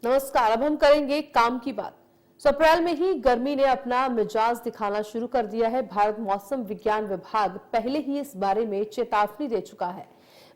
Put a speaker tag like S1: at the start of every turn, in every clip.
S1: नमस्कार। अब हम करेंगे काम की बात। अप्रैल में ही गर्मी ने अपना मिजाज दिखाना शुरू कर दिया है। भारत मौसम विज्ञान विभाग पहले ही इस बारे में चेतावनी दे चुका है।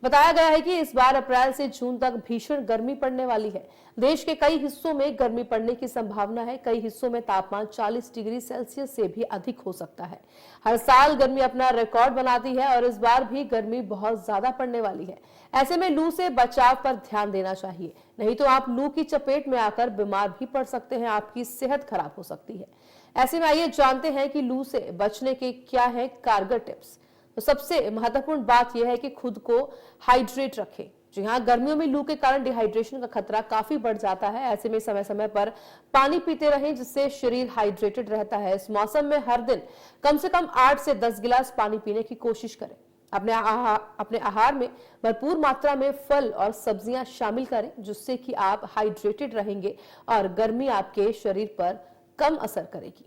S1: बताया गया है कि इस बार अप्रैल से जून तक भीषण गर्मी पड़ने वाली है। देश के कई हिस्सों में गर्मी पड़ने की संभावना है। कई हिस्सों में तापमान 40 डिग्री सेल्सियस से भी अधिक हो सकता है। हर साल गर्मी अपना रिकॉर्ड बनाती है और इस बार भी गर्मी बहुत ज्यादा पड़ने वाली है। ऐसे में लू से बचाव पर ध्यान देना चाहिए, नहीं तो आप लू की चपेट में आकर बीमार भी पड़ सकते हैं। आपकी सेहत खराब हो सकती है। ऐसे में आइए जानते हैं कि लू से बचने के क्या है कारगर टिप्स। तो सबसे महत्वपूर्ण बात यह है कि खुद को हाइड्रेट रखें। जी हाँ, गर्मियों में लू के कारण डिहाइड्रेशन का खतरा काफी बढ़ जाता है। ऐसे में समय समय पर पानी पीते रहें, जिससे शरीर हाइड्रेटेड रहता है। इस मौसम में हर दिन कम से कम 8 से 10 गिलास पानी पीने की कोशिश करें। अपने आहार में भरपूर मात्रा में फल और सब्जियां शामिल करें, जिससे कि आप हाइड्रेटेड रहेंगे और गर्मी आपके शरीर पर कम असर करेगी।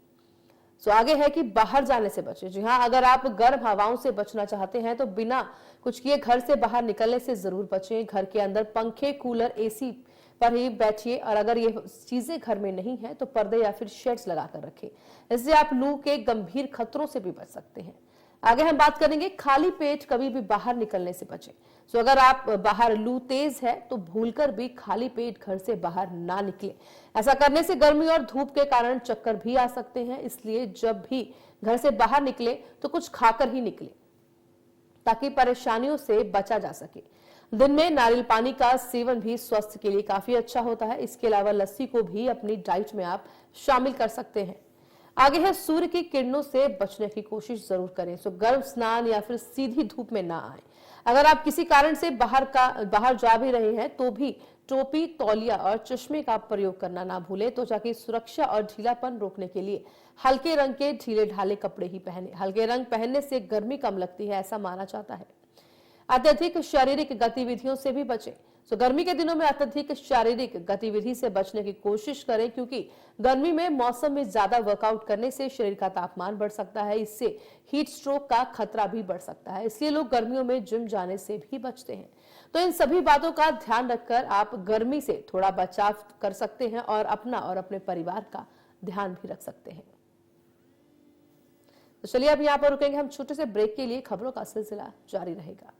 S1: आगे है कि बाहर जाने से बचें। जी हाँ, अगर आप गर्म हवाओं से बचना चाहते हैं तो बिना कुछ किए घर से बाहर निकलने से जरूर बचें। घर के अंदर पंखे, कूलर, एसी पर ही बैठिए और अगर ये चीजें घर में नहीं है तो पर्दे या फिर शेड्स लगाकर रखें। इससे आप लू के गंभीर खतरों से भी बच सकते हैं। आगे हम बात करेंगे खाली पेट कभी भी बाहर निकलने से बचें। अगर आप बाहर लू तेज है तो भूलकर भी खाली पेट घर से बाहर ना निकले। ऐसा करने से गर्मी और धूप के कारण चक्कर भी आ सकते हैं। इसलिए जब भी घर से बाहर निकले तो कुछ खाकर ही निकले, ताकि परेशानियों से बचा जा सके। दिन में नारियल पानी का सेवन भी स्वास्थ्य के लिए काफी अच्छा होता है। इसके अलावा लस्सी को भी अपनी डाइट में आप शामिल कर सकते हैं। आगे है सूर्य की किरणों से बचने की कोशिश जरूर करें। गर्म स्नान या फिर सीधी धूप में ना आए। अगर आप किसी कारण से बाहर जा भी रहे हैं तो भी टोपी, तौलिया और चश्मे का प्रयोग करना ना भूलें। त्वचा की सुरक्षा और ढीलापन रोकने के लिए हल्के रंग के ढीले ढाले कपड़े ही पहने। हल्के रंग पहनने से गर्मी कम लगती है, ऐसा माना जाता है। अत्यधिक शारीरिक गतिविधियों से भी बचें। गर्मी के दिनों में अत्यधिक शारीरिक गतिविधि से बचने की कोशिश करें, क्योंकि गर्मी में मौसम में ज्यादा वर्कआउट करने से शरीर का तापमान बढ़ सकता है। इससे हीट स्ट्रोक का खतरा भी बढ़ सकता है। इसलिए लोग गर्मियों में जिम जाने से भी बचते हैं। तो इन सभी बातों का ध्यान रखकर आप गर्मी से थोड़ा बचाव कर सकते हैं और अपना और अपने परिवार का ध्यान भी रख सकते हैं। तो चलिए अब यहाँ पर रुकेंगे हम छोटे से ब्रेक के लिए। खबरों का सिलसिला जारी रहेगा।